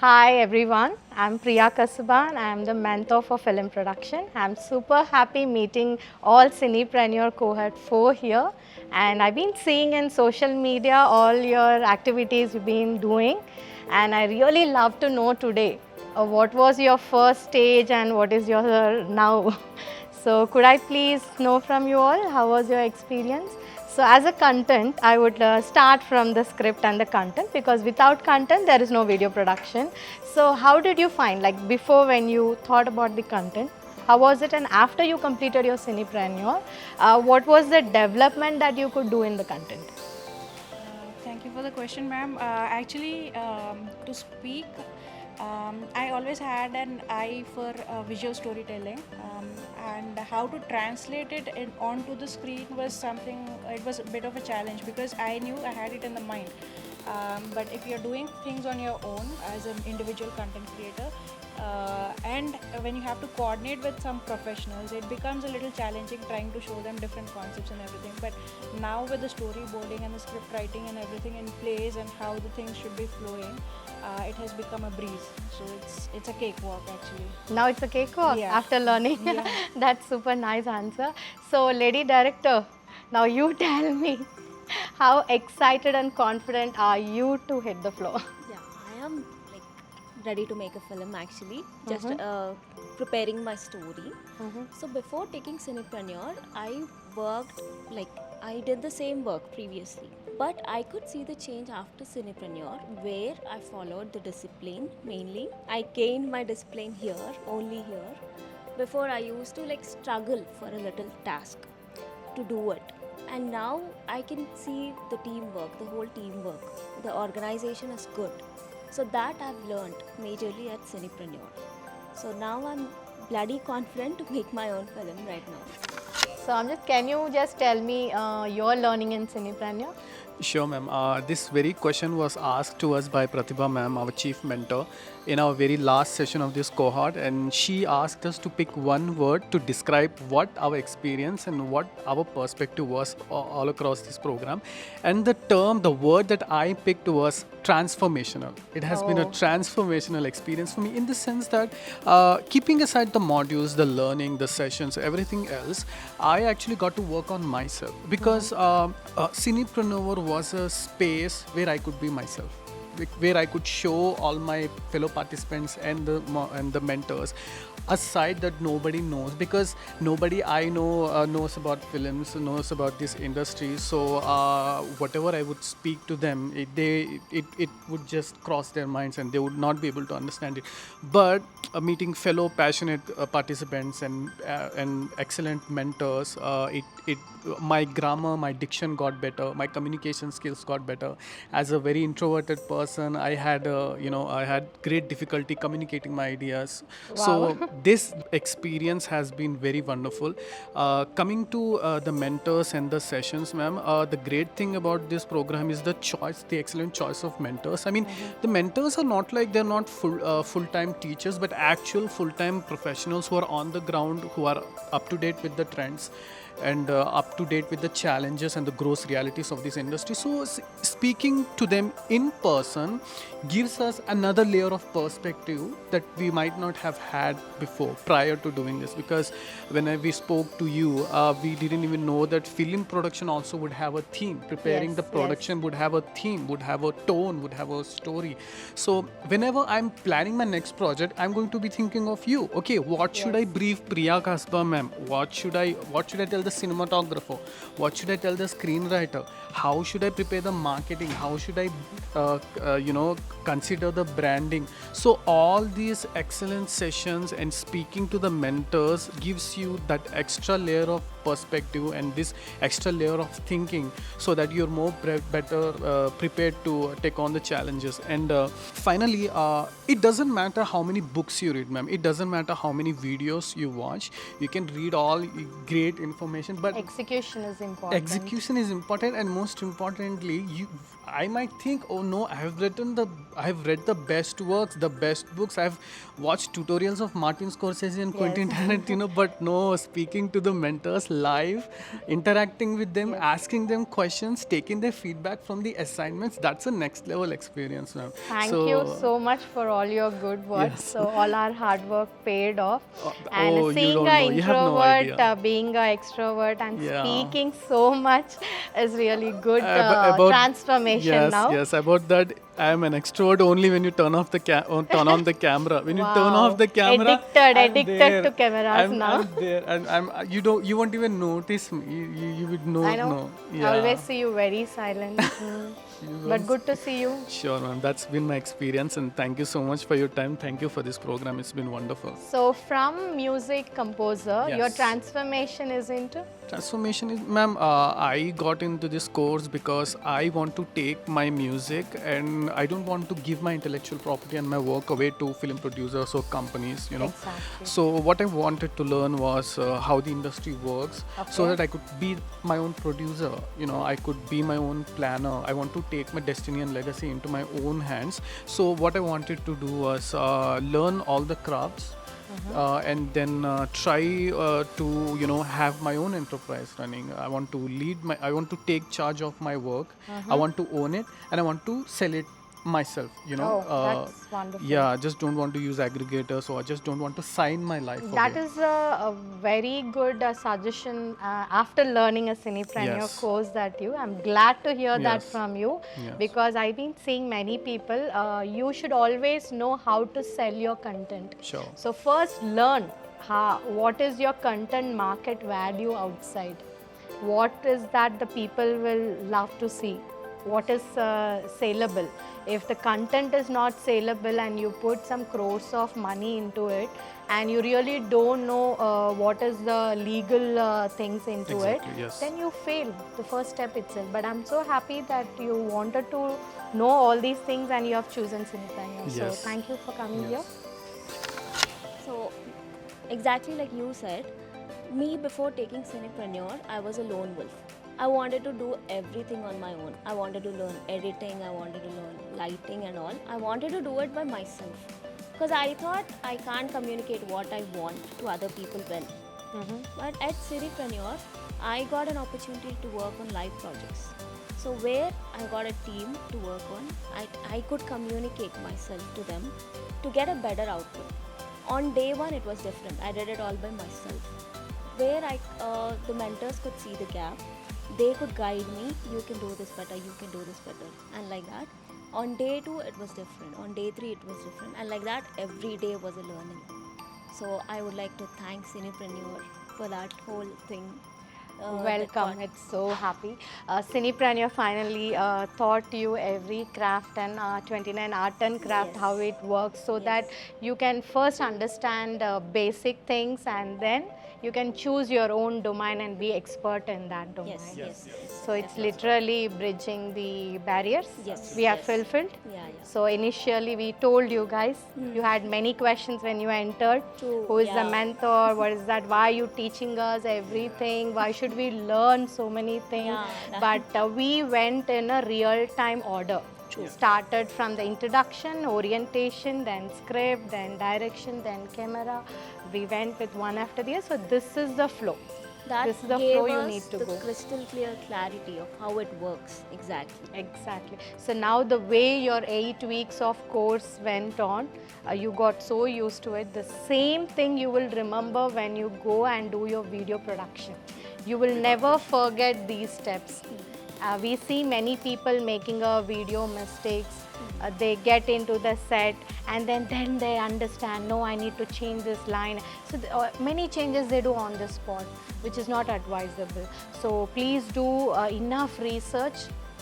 Hi everyone, I'm Priya Kasuban. I'm the mentor for film production. I'm super happy meeting all Cinepreneur cohort 4 here, and I've been seeing in social media all your activities you've been doing, and I really love to know today what was your first stage and what is your now. So could I please know from you all how was your experience? So as a content, I would start from the script and the content, because without content there is no video production. So how did you find, like before when you thought about the content, how was it, and after you completed your Cinepreneur, what was the development that you could do in the content? Thank you for the question, ma'am. To speak, I always had an eye for visual storytelling, and how to translate it onto the screen was something. It was a bit of a challenge because I knew I had it in the mind. But if you're doing things on your own as an individual content creator, and when you have to coordinate with some professionals, it becomes a little challenging trying to show them different concepts and everything. But now with the storyboarding and the script writing and everything in place and how the things should be flowing, it has become a breeze. So it's a cakewalk actually. Now it's a cakewalk Yeah. after learning. Yeah. That's super nice answer. So lady director, now you tell me, how excited and confident are you to hit the floor? Yeah, I am like ready to make a film actually, just preparing my story. So before taking Cinepreneur, I worked like I did the same work previously, but I could see the change after Cinepreneur where I followed the discipline mainly. I gained my discipline here, only here. Before I used to like struggle for a little task to do it. And now I can see the teamwork, the whole teamwork. The organization is good. So that I've learned majorly at Cinepreneur. So now I'm bloody confident to make my own film right now. So Amjad, can you just tell me your learning in Cinepreneur? Sure, ma'am. This very question was asked to us by Pratibha, ma'am, our chief mentor, in our very last session of this cohort, and she asked us to pick one word to describe what our experience and what our perspective was all across this program. And the word that I picked was transformational. It has been a Oh. transformational experience for me in the sense that, keeping aside the modules, the learning, the sessions, everything else, I actually got to work on myself because Cinepreneur was a space where I could be myself, where I could show all my fellow participants and the mentors a side that nobody knows, because nobody I know knows about films, knows about this industry. So whatever I would speak to them, it would just cross their minds and they would not be able to understand it. But meeting fellow passionate participants and excellent mentors, it my grammar, my diction got better, my communication skills got better. As a very introverted person, I had great difficulty communicating my ideas. Wow. So this experience has been very wonderful. Coming to the mentors and the sessions, ma'am, the great thing about this program is the excellent choice of mentors. I mean, the mentors are not like they're not full-time teachers, but actual full-time professionals who are on the ground, who are up to date with the trends and up to date with the challenges and the gross realities of this industry. So speaking to them in person gives us another layer of perspective that we might not have had before prior to doing this, because when we spoke to you, we didn't even know that film production also would have a theme. Preparing Yes, the yes. production would have a theme, would have a tone, would have a story. So whenever I'm planning my next project, I'm going to be thinking of you. Okay, what should I brief Priya Kasba ma'am? What should I tell the cinematographer? What should I tell the screenwriter? How should I prepare the marketing? How should I consider the branding? So all these excellent sessions and speaking to the mentors gives you that extra layer of perspective and this extra layer of thinking, so that you're more better prepared to take on the challenges. And finally, it doesn't matter how many books you read, ma'am. It doesn't matter how many videos you watch. You can read all great information, but Execution is important. execution is important, and most importantly, I might think, oh no, I have read the best works, the best books. I've watched tutorials of Martin Scorsese and Quentin Yes. Tarantino, but no, speaking to the mentors live, interacting with them, Yes. asking them questions, taking their feedback from the assignments, that's a next level experience, ma'am. Thank you So, so much for all your good words. yes. So all our hard work paid off. And Oh, you seeing don't a know. You have no introvert idea. being a extrovert and Yeah. speaking so much is really good About transformation yes, now. yes, about that. I am an extrovert only when you turn off the turn on the camera. When you turn off Wow, the camera, I'm addicted to there. cameras now. I'm there, and you won't even notice me. You would know I know. no. I always Yeah. see you very silent. You But will good to see you. Sure, ma'am. That's been my experience, and thank you so much for your time. Thank you for this program. It's been wonderful. So from music composer, your Yes. transformation is into? Transformation is, ma'am, I got into this course because I want to take my music and I don't want to give my intellectual property and my work away to film producers or companies, you know. Exactly. So what I wanted to learn was how the industry works so Okay. that I could be my own producer, you know, I could be my own planner. I want to take my destiny and legacy into my own hands. So what I wanted to do was learn all the crafts and then try to have my own enterprise running. I want to take charge of my work. I want to own it and I want to sell it myself, Oh, that's wonderful. yeah, just don't want to use aggregators, or I just don't want to sign my life That away. is a very good suggestion after learning a Cinepreneur Yes. course that you. I'm glad to hear that Yes. from you Yes. because I've been seeing many people. You should always know how to sell your content. Sure. So first learn what is your content market value outside. What is that the people will love to see? What is saleable? If the content is not saleable and you put some crores of money into it and you really don't know what is the legal things into Exactly, it, yes. then you fail the first step itself. But I'm so happy that you wanted to know all these things and you have chosen Cinepreneur. So Yes. thank you for coming Yes. here. So, exactly like you said, me before taking Cinepreneur, I was a lone wolf. I wanted to do everything on my own. I wanted to learn editing, I wanted to learn lighting and all. I wanted to do it by myself because I thought I can't communicate what I want to other people well. But at Cinepreneur, I got an opportunity to work on live projects. So where I got a team to work on, I could communicate myself to them to get a better output. On day one, it was different. I did it all by myself. Where the mentors could see the gap, they could guide me. You can do this better. You can do this better, and like that. On day two, it was different. On day three, it was different, and like that, every day was a learning. So I would like to thank Cinepreneur for that whole thing. that Welcome, got- it's so happy. Cinepreneur finally taught you every craft and 29 art and craft, Yes. how it works, so Yes. that you can first understand basic things and then you can choose your own domain and be expert in that domain. Yes, yes, yes. So it's definitely. literally bridging the barriers. Yes, We have yes. fulfilled. Yeah, yeah. So initially we told you guys, you had many questions when you entered. True, Who is the yeah. mentor? What is that? Why are you teaching us everything? Why should we learn so many things? Yeah, But we went in a real-time order. Started from the introduction, orientation, then script, then direction, then camera. We went with one after the other. So this is the flow. That This is the gave flow you us need to the go. crystal clear clarity of how it works exactly. Exactly. So now the way your 8 weeks of course went on, you got so used to it. The same thing you will remember when you go and do your video production. You will never forget these steps. We see many people making a video mistakes. They get into the set and then they understand, no, I need to change this line. So many changes they do on the spot, which is not advisable. So please do enough research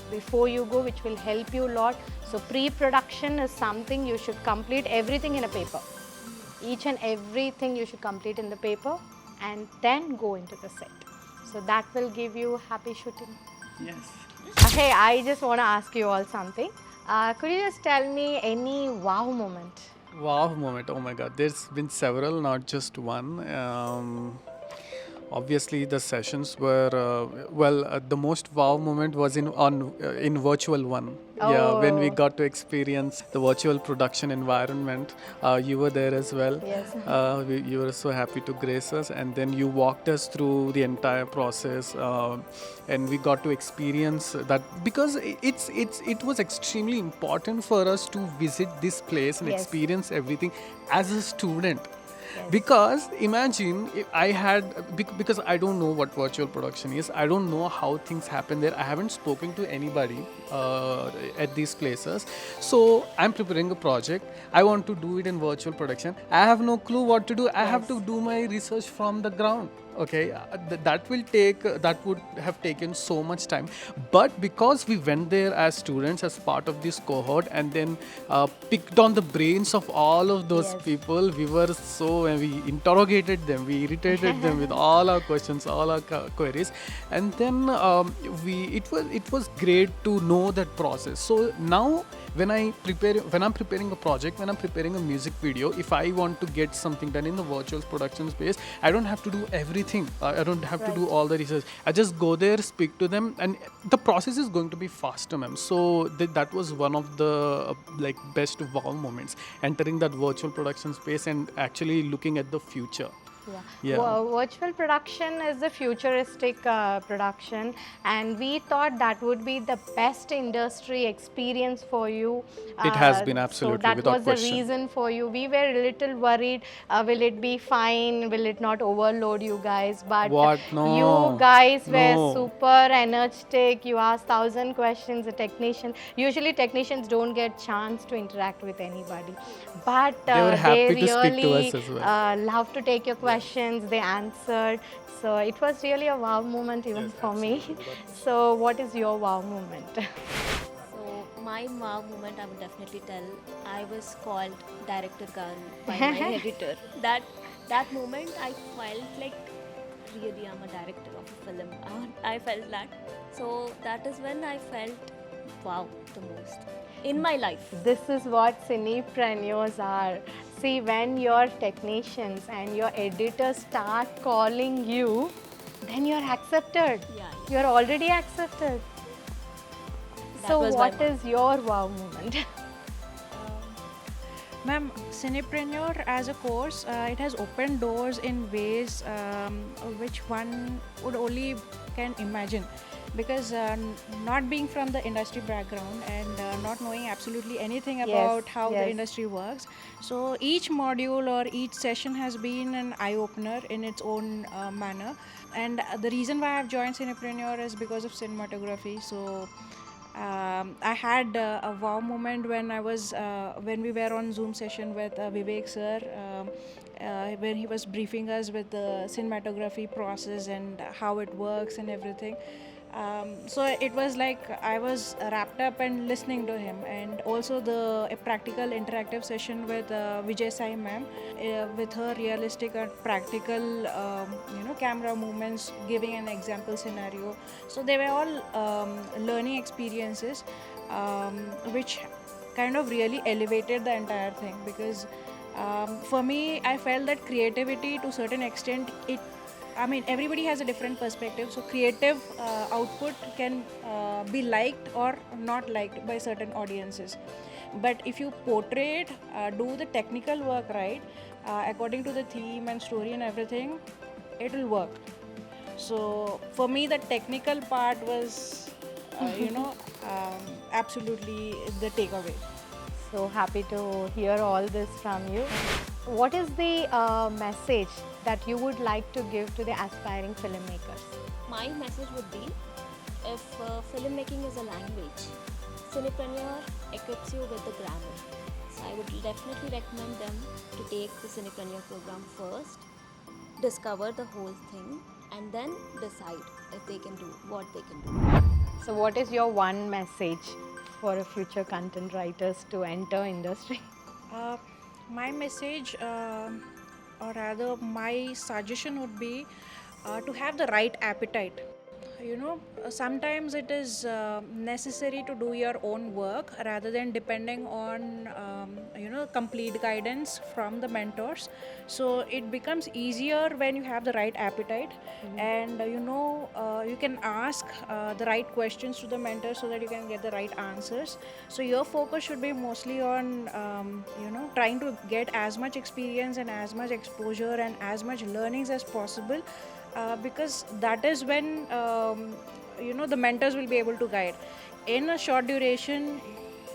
before you go, which will help you a lot. So pre-production is something you should complete everything in a paper. Each and everything you should complete in the paper and then go into the set. So that will give you happy shooting. Yes. Hey, I just want to ask you all something. Could you just tell me any wow moment? Wow moment. Oh my God. There's been several, not just one. Obviously, the sessions were the most wow moment was in virtual one. Yeah, when we Oh, got to experience the virtual production environment, you were there as well. yes. You were so happy to grace us, and then you walked us through the entire process, and we got to experience that because it was extremely important for us to visit this place and Yes. experience everything as a student. Yes. Because imagine if I had, because I don't know what virtual production is, I don't know how things happen there, I haven't spoken to anybody at these places. So I'm preparing a project, I want to do it in virtual production, I have no clue what to do, I have to Yes. do my research from the ground. Okay, that will take that would have taken so much time, but because we went there as students as part of this cohort, and then picked on the brains of all of those Yes. people, we were so, and we interrogated them, we irritated them with all our questions, all our queries, and then we it was great to know that process. So now when I'm preparing a project, when I'm preparing a music video, if I want to get something done in the virtual production space, I don't have to do everything. I don't have to Right. do all the research. I just go there, speak to them, and the process is going to be faster, ma'am. So that was one of the like best wow moments, entering that virtual production space and actually looking at the future. Yeah. Yeah. Virtual production is the futuristic production, and we thought that would be the best industry experience for you. It has been, So absolutely, that without was the question. reason for you. We were a little worried, will it be fine? Will it not overload you guys? But What? you No. guys were No. super energetic. You asked 1,000 questions. The technician, usually technicians don't get chance to interact with anybody, but They were they happy to speak to us really as well. love to take your questions. They answered. So it was really a wow moment even for me. So what is your wow moment? So my wow moment, I would definitely tell, I was called director girl by my editor. That moment, I felt like really I'm a director of a film. I felt that. So that is when I felt wow the most in my life. This is what cinepreneurs are. See, when your technicians and your editors start calling you, then you're accepted. Yeah, yeah. You're already accepted. That So was my what wow. is your wow moment? Ma'am, Cinepreneur as a course, it has opened doors in ways which one would only can imagine. Because not being from the industry background and not knowing absolutely anything about how the yes. industry works, so each module or each session has been an eye opener in its own manner. And the reason why I've joined Cinepreneur is because of cinematography. So I had a wow moment when we were on Zoom session with Vivek sir, when he was briefing us with the cinematography process and how it works and everything. So it was like I was wrapped up and listening to him, and also a practical interactive session with Vijay Sai ma'am, with her realistic and practical camera movements, giving an example scenario. So they were all learning experiences, which kind of really elevated the entire thing. Because for me, I felt that creativity to certain extent, I mean, everybody has a different perspective. So creative output can be liked or not liked by certain audiences. But if you portray it, do the technical work right, according to the theme and story and everything, it will work. So for me, the technical part was, absolutely the takeaway. So happy to hear all this from you. What is the message that you would like to give to the aspiring filmmakers? My message would be, if filmmaking is a language, Cinepreneur equips you with the grammar. So I would definitely recommend them to take the Cinepreneur program first, discover the whole thing, and then decide if they can do what they can do. So what is your one message for future content writers to enter industry? Uh, my message, or rather, my suggestion would be to have the right appetite. sometimes it is necessary to do your own work rather than depending on complete guidance from the mentors. So it becomes easier when you have the right appetite, and you can ask the right questions to the mentor so that you can get the right answers. So your focus should be mostly on trying to get as much experience and as much exposure and as much learnings as possible, because that is when the mentors will be able to guide in a short duration.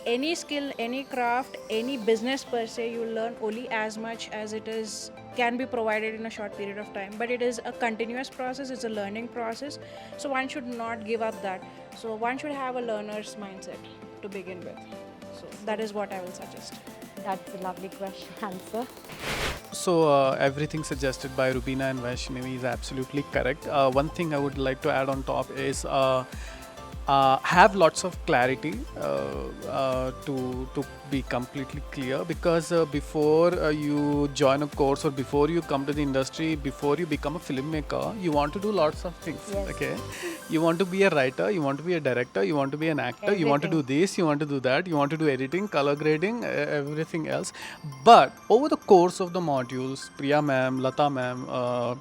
Any skill, any craft, any business per se, you learn only as much as it is can be provided in a short period of time, but it is a continuous process, it's a learning process. So one should not give up that. So one should have a learner's mindset to begin with. So that is what I will suggest. That's a lovely question answer. So everything suggested by Rubina and Vaishnavi is absolutely correct. One thing I would like to add on top is have lots of clarity to be completely clear, because before you join a course or before you come to the industry, before you become a filmmaker, you want to do lots of things. Yes. Okay, you want to be a writer, you want to be a director, you want to be an actor, you want to do Everything. this, you want to do that, you want to do editing, color grading, everything else. But over the course of the modules, Priya ma'am, Lata ma'am,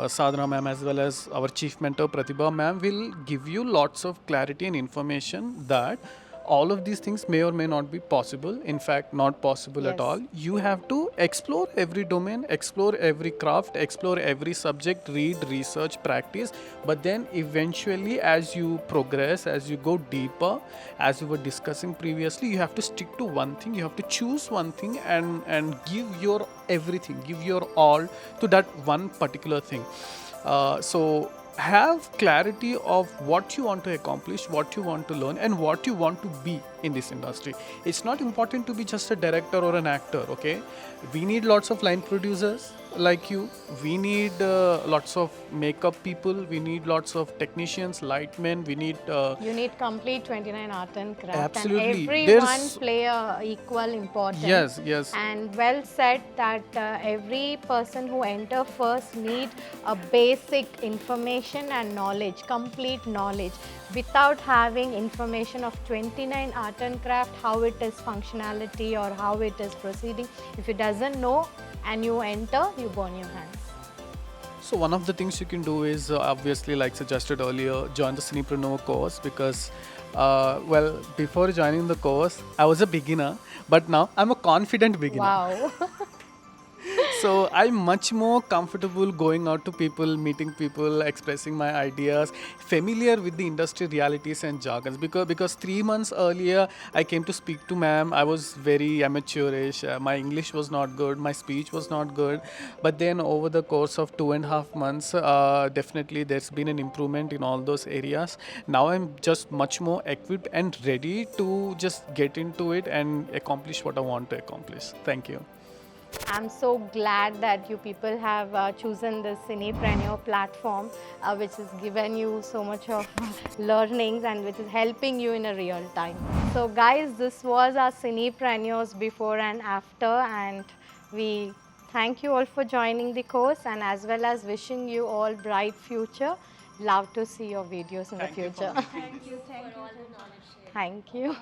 Sadhana ma'am, as well as our chief mentor Pratibha ma'am, will give you lots of clarity and information that all of these things may or may not be possible. In fact, not possible at Yes. all. You have to explore every domain, explore every craft, explore every subject, read, research, practice. But then eventually, as you progress, as you go deeper, as we were discussing previously, you have to stick to one thing. You have to choose one thing and give your everything, give your all to that one particular thing. So have clarity of what you want to accomplish, what you want to learn, and what you want to be in this industry. It's not important to be just a director or an actor. Okay, we need lots of line producers like you. We need lots of makeup people. We need lots of technicians, lightmen. We need You need complete 29 art and craft, Absolutely. and everyone There's- play a equal importance. Yes, yes. And well said that every person who enter first need a basic information and knowledge, complete knowledge. Without having information of 29 art and craft, how it is functionality or how it is proceeding, if you doesn't know and you enter, you burn your hands. So one of the things you can do is obviously, like suggested earlier, join the Cinepreneur course, because well, before joining the course, I was a beginner, but now I'm a confident beginner. Wow. So I'm much more comfortable going out to people, meeting people, expressing my ideas, familiar with the industry realities and jargons. Because 3 months earlier, I came to speak to ma'am. I was very amateurish. My English was not good. My speech was not good. But then over the course of 2.5 months, definitely there's been an improvement in all those areas. Now I'm just much more equipped and ready to just get into it and accomplish what I want to accomplish. Thank you. I'm so glad that you people have chosen this Cinepreneur platform, which has given you so much of learnings and which is helping you in a real time. So guys, this was our Cinepreneurs before and after, and we thank you all for joining the course, and as well as wishing you all bright future. Love to see your videos in the future. Thank you for all the knowledge shared. Thank you.